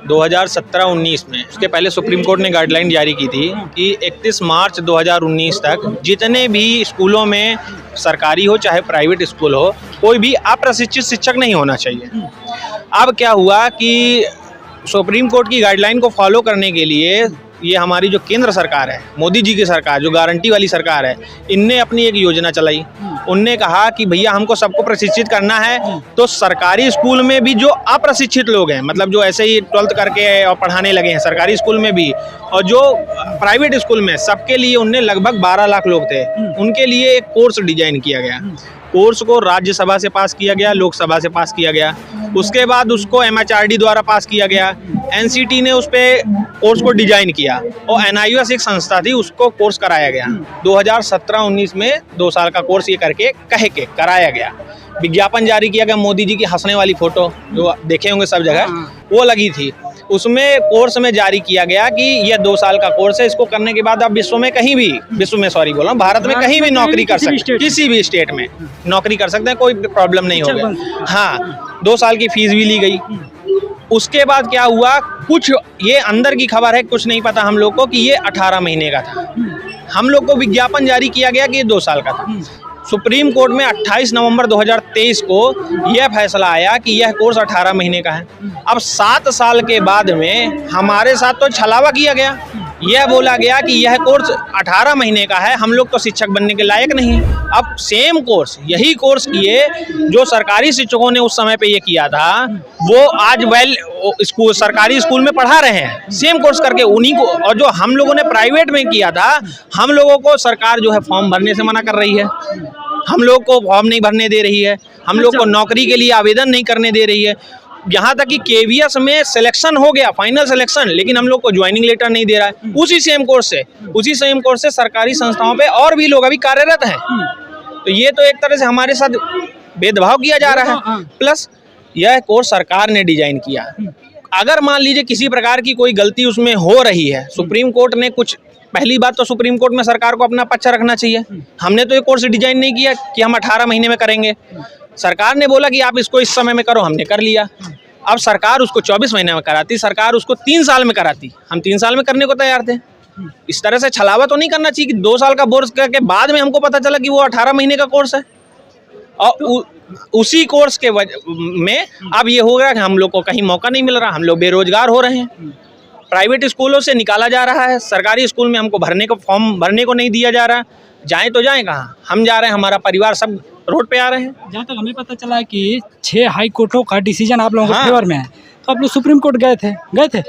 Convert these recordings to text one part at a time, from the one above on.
2017-19 में, उसके पहले सुप्रीम कोर्ट ने गाइडलाइन जारी की थी कि 31 मार्च 2019 तक जितने भी स्कूलों में, सरकारी हो चाहे प्राइवेट स्कूल हो, कोई भी अप्रशिक्षित शिक्षक नहीं होना चाहिए। अब क्या हुआ कि सुप्रीम कोर्ट की गाइडलाइन को फॉलो करने के लिए ये हमारी जो केंद्र सरकार है, मोदी जी की सरकार, जो गारंटी वाली सरकार है, इनने अपनी एक योजना चलाई। उनने कहा कि भैया हमको सबको प्रशिक्षित करना है, तो सरकारी स्कूल में भी जो अप्रशिक्षित लोग हैं, मतलब जो ऐसे ही 12th करके और पढ़ाने लगे हैं सरकारी स्कूल में भी, और जो प्राइवेट स्कूल में, सबके लिए उनने लगभग 12 लाख लोग थे, उनके लिए एक कोर्स डिजाइन किया गया। कोर्स को राज्यसभा से पास किया गया, लोकसभा से पास किया गया, उसके बाद उसको MHRD द्वारा पास किया गया, NCT ने उस पे कोर्स को डिजाइन किया, और NIOS एक संस्था थी, उसको कोर्स कराया गया। 2017-19 में 2 साल का कोर्स ये करके कराया गया। विज्ञापन जारी किया गया, मोदी जी की हंसने वाली फोटो जो देखे होंगे सब जगह, वो लगी थी। उसमें कोर्स में जारी किया गया कि यह 2 साल का कोर्स है, इसको करने के बाद आप विश्व में कहीं भी, भारत में कहीं भी नौकरी कर सकते हैं, किसी भी स्टेट में नौकरी कर सकते हैं, कोई प्रॉब्लम नहीं होगा। हाँ, 2 साल की फीस भी ली गई। उसके बाद क्या हुआ, कुछ ये अंदर की खबर है, कुछ नहीं पता हम लोग को कि ये 18 महीने का था। हम लोग को विज्ञापन जारी किया गया कि ये 2 साल का था। सुप्रीम कोर्ट में 28 नवंबर 2023 को यह फैसला आया कि यह कोर्स 18 महीने का है। अब 7 साल के बाद में हमारे साथ तो छलावा किया गया, यह बोला गया कि यह कोर्स 18 महीने का है, हम लोग तो शिक्षक बनने के लायक नहीं। अब सेम कोर्स, यही कोर्स किए जो सरकारी शिक्षकों ने उस समय पे ये किया था, वो आज स्कूल, सरकारी स्कूल में पढ़ा रहे हैं, सेम कोर्स करके उन्हीं को। और जो हम लोगों ने प्राइवेट में किया था, हम लोगों को सरकार जो है फॉर्म भरने से मना कर रही है, हम लोग को फॉर्म नहीं भरने दे रही है, हम लोग को नौकरी के लिए आवेदन नहीं करने दे रही है। यहाँ तक कि KVS में सिलेक्शन हो गया, फाइनल सिलेक्शन, लेकिन हम लोग को ज्वाइनिंग लेटर नहीं दे रहा है। उसी सेम कोर्स से सरकारी संस्थाओं पे और भी लोग अभी कार्यरत हैं। तो ये तो एक तरह से हमारे साथ भेदभाव किया जा रहा है। प्लस यह कोर्स सरकार ने डिजाइन किया। अगर मान लीजिए किसी प्रकार की कोई गलती उसमें हो रही है, सुप्रीम कोर्ट ने कुछ, पहली बात तो सुप्रीम कोर्ट में सरकार को अपना पक्ष रखना चाहिए। हमने तो ये कोर्स डिजाइन नहीं किया कि हम 18 महीने में करेंगे। सरकार ने बोला कि आप इसको इस समय में करो, हमने कर लिया। अब सरकार उसको 24 महीने में कराती, सरकार उसको 3 साल में कराती, हम 3 साल में करने को तैयार थे। इस तरह से छलावा तो नहीं करना चाहिए कि 2 साल का कोर्स करके बाद में हमको पता चला कि वो 18 महीने का कोर्स है। और उसी कोर्स के में अब ये हो गया कि हम लोग को कहीं मौका नहीं मिल रहा, हम लोग बेरोजगार हो रहे हैं। प्राइवेट स्कूलों से निकाला जा रहा है, सरकारी स्कूल में हमको फॉर्म भरने को नहीं दिया जा रहा। जाएं तो जाएं कहाँ, हम जा रहे हैं, हमारा परिवार सब रोड पे आ रहे हैं। जहाँ तक हमें पता चला है कि 6 हाई कोर्टों का डिसीजन आप लोगों के फेवर में है, तो आप लोग सुप्रीम कोर्ट गए थे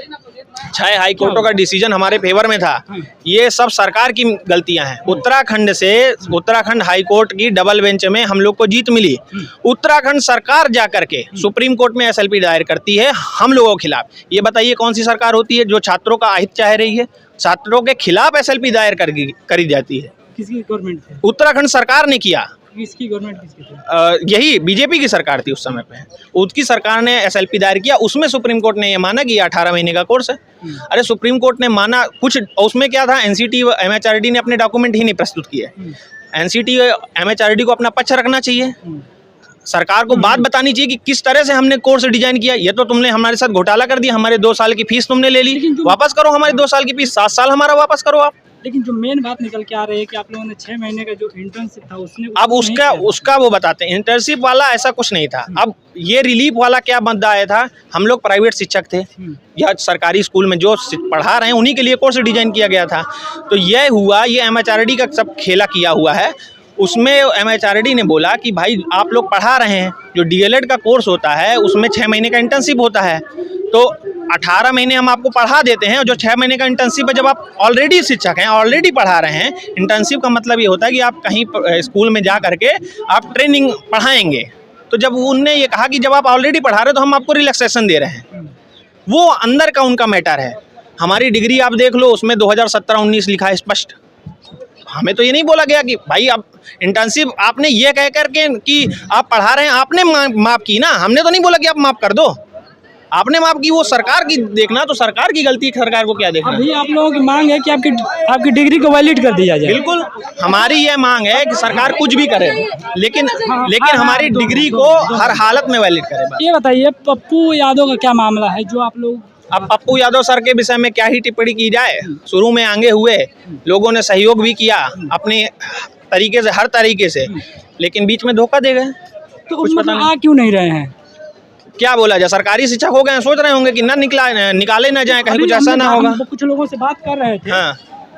6 हाई कोर्टों का डिसीजन हमारे फेवर में था। ये सब सरकार की गलतियां हैं। उत्तराखंड हाई कोर्ट की डबल बेंच में हम लोग को जीत मिली। उत्तराखंड सरकार जा करके सुप्रीम कोर्ट में SLP दायर करती है हम लोगों के खिलाफ। ये बताइए कौन सी सरकार होती है जो छात्रों का अहित चाह रही है? छात्रों के खिलाफ SLP दायर करी जाती है। किसकी गवर्नमेंट है? उत्तराखंड सरकार ने किया। किसकी गवर्नमेंट थी? यही बीजेपी की सरकार थी उस समय पे। उसकी सरकार ने SLP दायर किया, उसमें सुप्रीम कोर्ट ने ये माना कि 18 महीने का कोर्स है। अरे सुप्रीम कोर्ट ने माना कुछ, उसमें क्या था, NCT MHRD ने अपने डॉक्यूमेंट ही नहीं प्रस्तुत किए। NCT MHRD को अपना पक्ष रखना चाहिए, सरकार को बात बतानी चाहिए कि किस तरह से हमने कोर्स डिजाइन किया। ये तो तुमने हमारे साथ घोटाला कर दिया, हमारे 2 साल की फीस तुमने ले ली, वापस करो हमारे 2 साल की फीस, 7 साल हमारा वापस करो आप। लेकिन जो मेन बात निकल के आ रही है कि आप लोगों ने 6 महीने का जो इंटर्नशिप था उसने, अब उसका वो बताते हैं। इंटर्नशिप वाला ऐसा कुछ नहीं था। अब ये रिलीफ वाला क्या मुद्दा आया था, हम लोग प्राइवेट शिक्षक थे या सरकारी स्कूल में जो पढ़ा रहे हैं उन्हीं के लिए कोर्स डिजाइन किया गया था। तो यह हुआ, ये MHRD का सब खेला किया हुआ है। उसमें MHRD ने बोला कि भाई आप लोग पढ़ा रहे हैं, जो DLED का कोर्स होता है उसमें 6 महीने का इंटर्नशिप होता है, तो 18 महीने हम आपको पढ़ा देते हैं, और जो 6 महीने का इंटर्नशिप है, जब आप ऑलरेडी शिक्षक हैं, ऑलरेडी पढ़ा रहे हैं, इंटर्नशिप का मतलब ये होता है कि आप कहीं स्कूल में जा करके आप ट्रेनिंग पढ़ाएंगे। तो जब उनने ये कहा कि जब आप ऑलरेडी पढ़ा रहे हो तो हम आपको रिलैक्सेशन दे रहे हैं, वो अंदर का उनका मैटर है। हमारी डिग्री आप देख लो, उसमें 2017-19 लिखा है स्पष्ट। हमें तो ये नहीं बोला गया कि भाई अब इंटर्नशिप आपने ये कह करके कि आप पढ़ा रहे हैं, आपने माफ की ना, हमने तो नहीं बोला कि आप माफ कर दो, आपने माफ की। वो सरकार की देखना, तो सरकार की गलती, सरकार को क्या देखना। अभी आप लोगों की मांग है कि आपकी डिग्री को वैलिड कर दिया जाए। बिल्कुल, हमारी ये मांग है कि सरकार कुछ भी करे, लेकिन हमारी डिग्री को हर हालत में वैलिड करे। ये बताइए, पप्पू यादव का क्या मामला है, जो आप लोग अब पप्पू यादव सर के विषय में क्या ही टिप्पणी की जाए। शुरू में आगे हुए, लोगों ने सहयोग भी किया अपने तरीके से, हर तरीके से, लेकिन बीच में धोखा दे गए। तो कुछ पता मतलब आ क्यों नहीं रहे हैं? क्या बोला जाए, सरकारी शिक्षक हो गए, सोच रहे होंगे कि ना निकाले ना जाए, कहीं कुछ ऐसा ना होगा। कुछ लोगों से बात कर रहे थे, हाँ,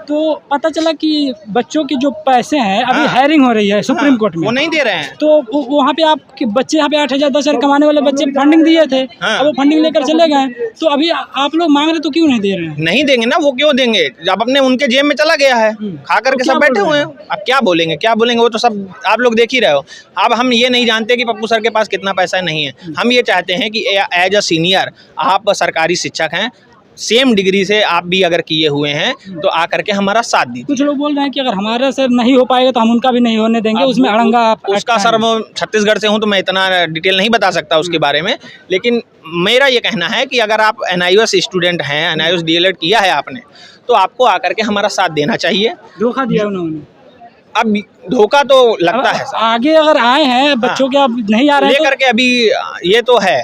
तो पता चला कि बच्चों की जो पैसे हैं अभी हायरिंग हो रही है सुप्रीम कोर्ट में, वो नहीं दे रहे हैं। तो वहाँ पे आपके बच्चे यहाँ पे 8,000 10,000 कमाने वाले बच्चे फंडिंग दिए थे, हाँ। अब वो फंडिंग लेकर चले गए, तो अभी आप लोग मांग रहे तो क्यों नहीं दे रहे हैं? नहीं देंगे ना, वो क्यों देंगे जब अपने उनके जेब में चला गया है, खा करके तो सब क्या बैठे बोल हुए रहे हैं। अब क्या बोलेंगे, वो तो सब आप लोग देख ही रहे हो। अब हम ये नहीं जानते कि पप्पू सर के पास कितना पैसा नहीं है। हम ये चाहते हैं कि एज अ सीनियर आप सरकारी शिक्षक हैं, सेम डिग्री से आप भी अगर किए हुए हैं तो आकर के हमारा साथ दीजिए। कुछ लोग बोल रहे हैं कि अगर हमारे से नहीं हो पाएगा तो हम उनका भी नहीं होने देंगे, उसमें अड़ंगा आप उसका सर, वो छत्तीसगढ़ से हूँ तो मैं इतना डिटेल नहीं बता सकता उसके बारे में, लेकिन मेरा ये कहना है कि अगर आप NIOS स्टूडेंट हैं, NIOS DLED किया है आपने, तो आपको आकर के हमारा साथ देना चाहिए। धोखा दिया उन्होंने। अब धोखा तो लगता है सर। आगे अगर आए हैं बच्चों के, अब नहीं आ रहे हैं लेकर के अभी ये तो है,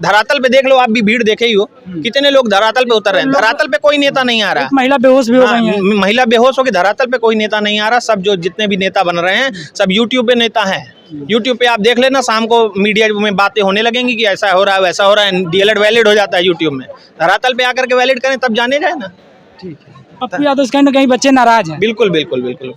धरातल पे देख लो, आप भी भीड़ देखे ही हो, कितने लोग धरातल पे उतर रहे हैं। धरातल पे कोई नेता नहीं आ रहा। महिला बेहोश भी हो गई है। महिला बेहोश होगी, धरातल पे कोई नेता नहीं आ रहा। सब जो जितने भी नेता बन रहे हैं सब यूट्यूब पे नेता हैं। यूट्यूब पे आप देख लेना, शाम को मीडिया में बातें होने लगेंगी कि ऐसा हो रहा है, वैसा हो रहा है, DLED वैलिड हो जाता है यूट्यूब में। धरातल पे आकर के वैलिड करें तब जाने जाए ना। ठीक है, पप्पू यादव से कहीं ना कहीं बच्चे नाराज हैं। बिल्कुल बिल्कुल बिल्कुल।